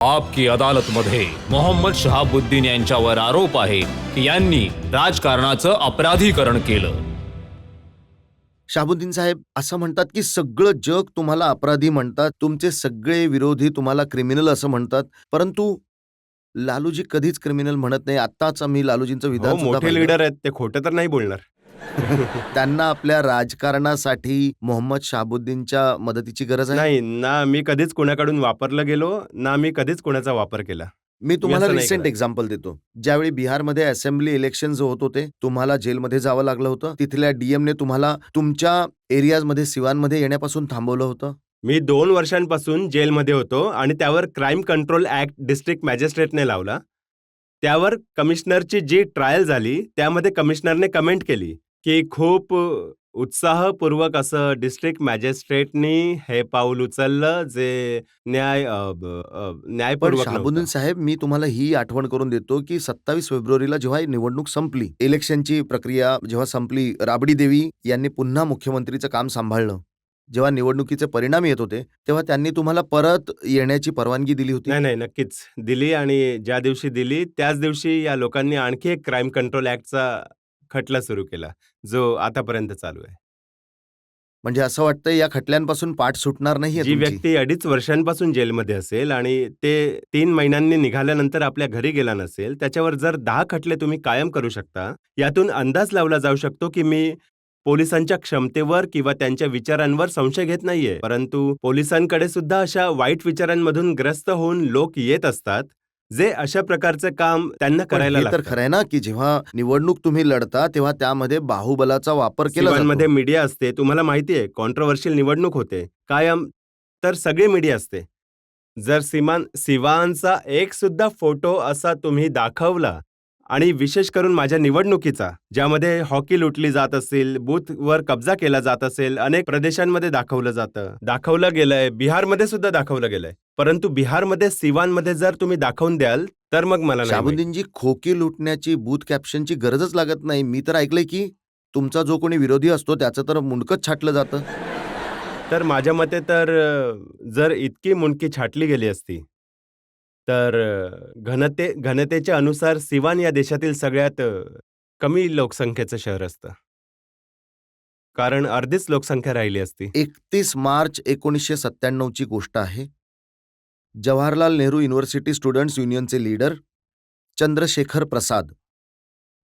आप की अदालतमध्ये मोहम्मद शहाबुद्दीन यांच्यावर आरोप आहे की यांनी राजकारणाचं अपराधीकरण केलं. शहाबुद्दीन साहेब असं म्हणतात की सगळं जग तुम्हाला अपराधी म्हणतात, तुमचे सगळे विरोधी तुम्हाला क्रिमिनल असं म्हणतात, परंतु लालूजी कधीच क्रिमिनल म्हणत नाही. आत्ताच आम्ही लालूजींचं हो, विधान सुद्धा मोठे पाहिलं. लीडर आहेत ते, खोटं तर नाही बोलणार. त्यांना आपल्या राजकारणासाठी मोहम्मद शहाबुद्दीनच्या मदतीची गरज आहे. नाही ना, मी कधीच कोणाकडून वापरलं गेलो ना, मी कधीच कोणाचा वापर केला. मी तुम्हाला असं नाही रिसेंट करत. एक्झाम्पल देतो. ज्यावेळी बिहारमध्ये असेंब्ली इलेक्शन होत होते, तुम्हाला जेलमध्ये जावं लागलं होतं. तिथल्या डीएमने तुम्हाला तुमच्या एरियाजमध्ये सिवानमध्ये येण्यापासून थांबवलं होतं. मी 2 वर्षांपासून जेलमध्ये होतो आणि त्यावर क्राईम कंट्रोल ऍक्ट डिस्ट्रिक्ट मॅजिस्ट्रेटने लावला. त्यावर कमिशनरची जी ट्रायल झाली त्यामध्ये कमिशनरने कमेंट केली की खूप उत्साहपूर्वक असं डिस्ट्रिक्ट मॅजिस्ट्रेटनी हे पाऊल उचललं जे पण न्यायपूर्वक शहाबुद्दीन नव्हतं. साहेब, मी तुम्हाला ही आठवण करून देतो की 27 फेब्रुवारीला जेव्हा ही निवडणूक संपली, इलेक्शनची प्रक्रिया जेव्हा संपली, राबडी देवी यांनी पुन्हा मुख्यमंत्रीचं काम सांभाळलं. जेव्हा निवडणुकीचे परिणाम येत होते, तेव्हा त्यांनी तुम्हाला परत येण्याची परवानगी दिली होती. नाही, नक्कीच दिली आणि ज्या दिवशी दिली त्याच दिवशी या लोकांनी आणखी एक क्राईम कंट्रोल ॲक्टचा खटला सुरू केला, जो आतापर्यंत चालू आहे. म्हणजे असं वाटतंय या खटल्यांपासून पाठ सुटणार नाहीये जी तुमची. व्यक्ती 2.5 वर्षांपासून जेलमध्ये असेल आणि ते 3 महिन्यांनी निघाल्यानंतर आपल्या घरी गेला नसेल, त्याच्यावर जर 10 खटले तुम्ही कायम करू शकता, यातून अंदाज लावला जाऊ शकतो की मी पोलिसांच्या क्षमतेवर किंवा त्यांच्या विचारांवर संशय घेत नाहीये. परंतु पोलिसांकडे सुद्धा अशा वाईट विचारांमधून ग्रस्त होऊन लोक येत असतात, जे अशा प्रकारचं काम त्यांना पण करायला हे तर लागतं. खरंय ना की जेव्हा निवडणूक तुम्ही लढता तेव्हा त्यामध्ये बाहुबलाचा वापर केला सिवानमध्ये जातो. मीडिया असते. तुम्हाला माहिती आहे कॉन्ट्रोव्हर्शियल निवडणूक होते. कायम तर सगळी मीडिया असते. जर सिवानचा एक सुद्धा फोटो असा तुम्ही दाखवला आणि विशेष करून माझ्या निवडणुकीचा, ज्यामध्ये हॉकी लुटली जात असेल, बूथवर कब्जा केला जात असेल, अनेक प्रदेशांमध्ये दाखवलं गेलंय, बिहारमध्ये सुद्धा दाखवलं गेलंय. परंतु बिहारमध्ये, सिवानमध्ये जर तुम्ही दाखवून द्याल, तर मग मला नाही माहिती. शहाबुद्दीनजी, खोकी लुटण्याची, बूथ कॅप्शनची गरजच लागत नाही. मी तर ऐकलंय की तुमचा जो कोणी विरोधी असतो त्याचं तर मुंडकच छाटलं जातं. तर माझ्या मते तर जर इतकी मुंडकी छाटली गेली असती, तर घनतेच्या अनुसार सिवान या देशातील सगळ्यात कमी लोकसंख्येचं शहर असतं. कारण अर्धीच लोकसंख्या राहिली असती. 31 मार्च 1997 ची गोष्ट आहे. जवाहरलाल नेहरू युनिव्हर्सिटी स्टुडंट्स युनियनचे लीडर चंद्रशेखर प्रसाद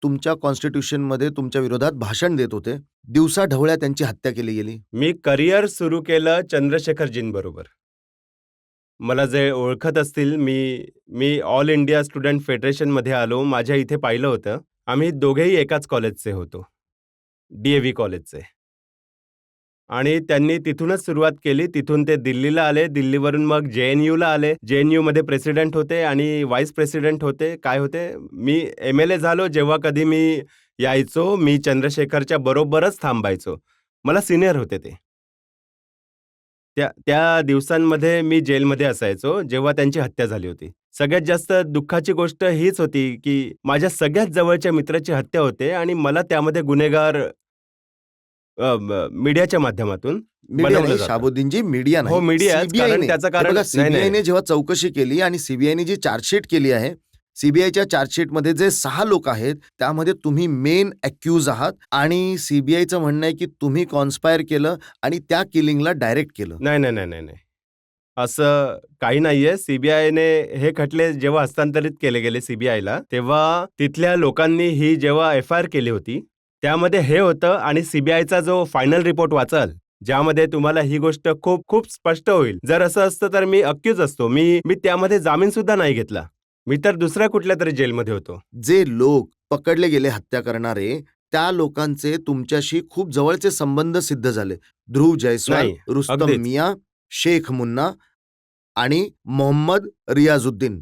तुमच्या कॉन्स्टिट्यूशनमध्ये तुमच्या विरोधात भाषण देत होते. दिवसाढवळ्या त्यांची हत्या केली गेली. मी करिअर सुरू केलं चंद्रशेखरजींबरोबर. मला जे ओळखत असतील, मी ऑल इंडिया स्टुडंट फेडरेशनमध्ये आलो. माझ्या इथे पाहिलं होतं. आम्ही दोघेही एकाच कॉलेजचे होतो, DAV कॉलेजचे. आणि त्यांनी तिथूनच सुरुवात केली. तिथून ते दिल्लीला आले. दिल्लीवरून मग JNUला आले. JNUमध्ये प्रेसिडेंट होते आणि व्हाईस प्रेसिडेंट होते. काय होते, मी MLA झालो. जेव्हा कधी मी यायचो, मी चंद्रशेखरच्या बरोबरच थांबायचो. मला सिनियर होते ते. त्या दिवसांमध्ये मी जेलमध्ये असायचो, जेव्हा त्यांची हत्या झाली होती. सगळ्यात जास्त दुःखाची गोष्ट हीच होती, की माझ्या सगळ्यात जवळच्या मित्राची हत्या होते आणि मला त्यामध्ये गुन्हेगार मीडियाच्या माध्यमातून मीडिया बनवलं नाही जातं. शहाबुद्दीनजी, मीडिया नाही. हो, मीडियाच. CBI कारण ने. त्याचं हे कारण बघा, नाही. CBI जेव्हा चौकशी केली आणि CBI जी चार्जशीट केली आहे, CBIच्या चार्जशीटमध्ये जे 6 लोक आहेत, त्यामध्ये तुम्ही मेन अॅक्यूज आहात आणि CBIचं म्हणणं आहे की तुम्ही कॉन्स्पायर केलं आणि त्या किलिंगला डायरेक्ट केलं. नाही. असं काही नाहीये. CBIने हे खटले जेव्हा हस्तांतरित केले गेले CBIला, तेव्हा तिथल्या लोकांनी ही जेव्हा FIR केली होती, त्यामध्ये हे होतं आणि CBIचा जो फायनल रिपोर्ट वाचाल, ज्यामध्ये तुम्हाला ही गोष्ट खूप स्पष्ट होईल. जर असं असतं तर मी अक्यूज असतो. मी त्यामध्ये जामीन सुद्धा नाही घेतला. मी तर दुसऱ्या कुठल्यातरी जेलमध्ये होतो. जे लोक पकडले गेले हत्या करणारे, त्या लोकांचे तुमच्याशी खूप जवळचे संबंध सिद्ध झाले. ध्रुव जयस्वाल, नाही, रुस्तम अगदीच. मियां, शेख मुन्ना आणि मोहम्मद रियाजुद्दीन.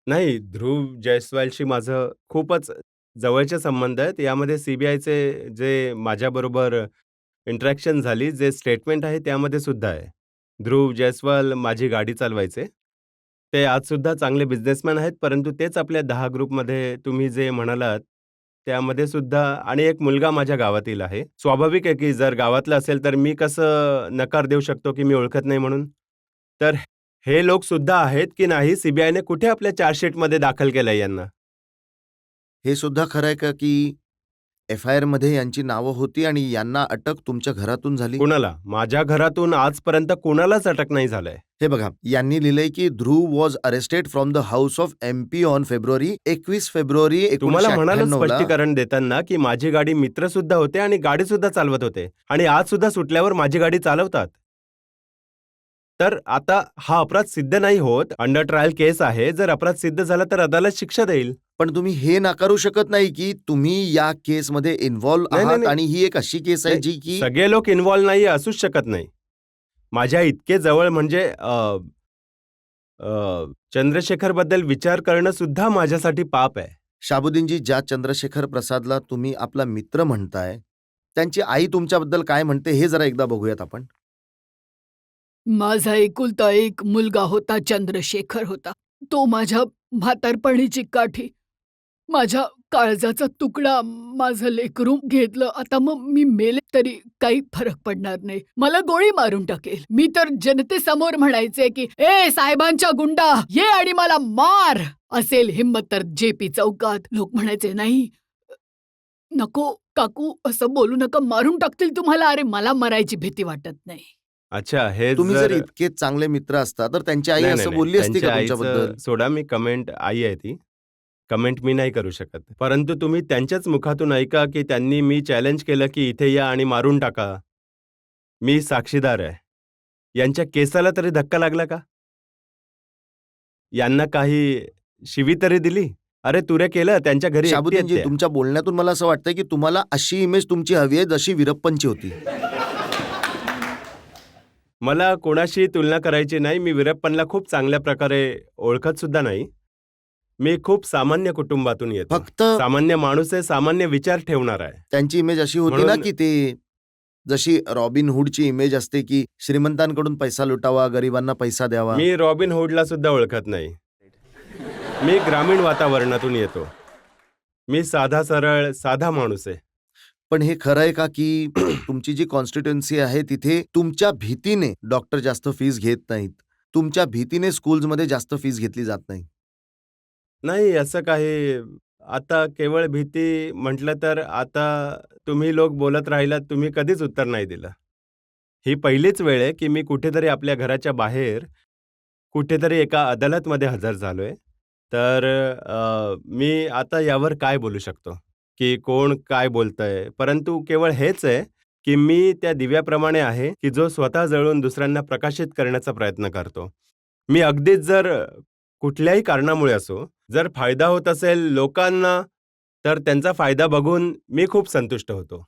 नाही, ध्रुव जयस्वालशी माझं खूपच जवळचे संबंध आहेत. यामध्ये CBIचे जे माझ्याबरोबर इंटरॅक्शन झाली, जे स्टेटमेंट आहे त्यामध्ये सुद्धा आहे. ध्रुव जयस्वाल माझी गाडी चालवायचे. ते आजसुद्धा चांगले बिझनेसमॅन आहेत, परंतु तेच आपल्या 10 ग्रुपमध्ये तुम्ही जे म्हणालात, त्यामध्ये सुद्धा आणि एक मुलगा माझ्या गावातील आहे. स्वाभाविक आहे की जर गावातला असेल तर मी कसं नकार देऊ शकतो की मी ओळखत नाही म्हणून? तर हे लोक सुद्धा आहेत की नाही सीबीआयने कुठे आपल्या चार्जशीटमध्ये दाखल केलंय यांना? हे सुद्धा खरं आहे का की FIR मध्ये यांची नावं होती आणि यांना अटक तुमच्या घरातून झाली? कुणाला? माझ्या घरातून आजपर्यंत कुणालाच अटक नाही झालंय. हे बघा, यांनी लिहिलंय की Dhruv was arrested from the house of MP on February 21 फेब्रुवारी तुम्हाला म्हणालो 1998 ला. स्पष्टीकरण देताना की माझी गाडी मित्र सुद्धा होते आणि गाडी सुद्धा चालवत होते आणि आज सुद्धा सुटल्यावर माझी गाडी चालवतात. तर आता हा अपराध सिद्ध नाही होत, अंडर ट्रायल केस आहे. जर अपराध सिद्ध झाला तर अदालत शिक्षा देईल. पण तुम्ही हे नाकारू शकत नाही की तुम्ही या केसमध्ये इन्व्हॉल्व नाही, आहात नाही. आणि ही एक अशी केस आहे नाही, जी की सगळे लोक इन्व्हॉल्व नाही असूच शकत नाही. माझ्या इतके जवळ म्हणजे चंद्रशेखर बद्दल विचार करणं सुद्धा माझ्यासाठी पाप आहे. शाबुद्दीनजी, ज्या चंद्रशेखर प्रसादला तुम्ही आपला मित्र म्हणताय त्यांची आई तुमच्याबद्दल काय म्हणते हे जरा एकदा बघूयात आपण. माझा एकुलता एक मुलगा होता, चंद्रशेखर होता. तो माझ्या म्हातारपणीची काठी, माझ्या काळजाचा तुकडा, माझं लेकरू घेतलं. आता मग मी मेले तरी काही फरक पडणार नाही. मला गोळी मारून टाकेल. मी तर जनतेसमोर म्हणायचे की ए साहेबांच्या गुंडा, ये आणि मला मार. असेल हिम्मत तर JP चौकात. लोक म्हणायचे नाही, नको काकू, असं बोलू नका, मारून टाकतील तुम्हाला. अरे मला मरायची भीती वाटत नाही. अच्छा, हे तुम्ही जर इतके चांगले मित्र असता तर त्यांची आई नाही, असं नाही, बोलली असती त्यांच्या का आईचं तुमच्याबद्दल? सोडा, मी कमेंट आई आहे ती. कमेंट मी नाही करू शकत. परंतु तुम्ही त्यांच्याच मुखातून ऐका की त्यांनी मी चॅलेंज केलं की इथे या आणि मारून टाका. मी साक्षीदार आहे. यांच्या केसाला तरी धक्का लागला का? यांना काही शिवी तरी दिली? अरे तुरे केलं, त्यांच्या घरी एकटी आहेत शाबुद्दीनजी, त्या. तुमच्या बोलण्यातून मला असं वाटतंय की तुम्हाला अशी इमेज तुमची हवी आहे जशी वीरप्पनची होती. मला कोणाशी तुलना करायची नाही. मी वीरप्पनला खूप चांगल्या प्रकारे ओळखत सुद्धा नाही. मी खूप सामान्य कुटुंबातून येतो. फक्त सामान्य माणूस आहे, सामान्य विचार ठेवणार आहे. त्यांची इमेज अशी होती ना म्हणून- की ते जशी रॉबिन हुडची इमेज असते की श्रीमंतांकडून पैसा लुटावा, गरिबांना पैसा द्यावा. मी रॉबिन हुडला सुद्धा ओळखत नाही. मी ग्रामीण वातावरणातून येतो. मी साधा सरळ साधा माणूस आहे. पण हे खरं आहे का की तुमची जी कॉन्स्टिट्युएन्सी आहे तिथे तुमच्या भीतीने डॉक्टर जास्त फीस घेत नाहीत, तुमच्या भीतीने स्कूल्समध्ये जास्त फीस घेतली जात नाही? नाही, असं काही. आता केवळ भीती म्हटलं तर आता तुम्ही लोक बोलत राहिलात, तुम्ही कधीच उत्तर नाही दिलं. ही पहिलीच वेळ आहे की मी कुठेतरी आपल्या घराच्या बाहेर कुठेतरी एका अदालतमध्ये हजर झालोय. तर मी आता यावर काय बोलू शकतो की कोण काय बोलतंय. परंतु केवळ हेच आहे की मी त्या दिव्याप्रमाणे आहे की जो स्वतः जळून दुसऱ्यांना प्रकाशित करण्याचा प्रयत्न करतो. मी अगदीच जर कुठल्याही कारणामुळे असो, जर फायदा होत असेल लोकांना, तर त्यांचा फायदा बघून मी खूप संतुष्ट होतो.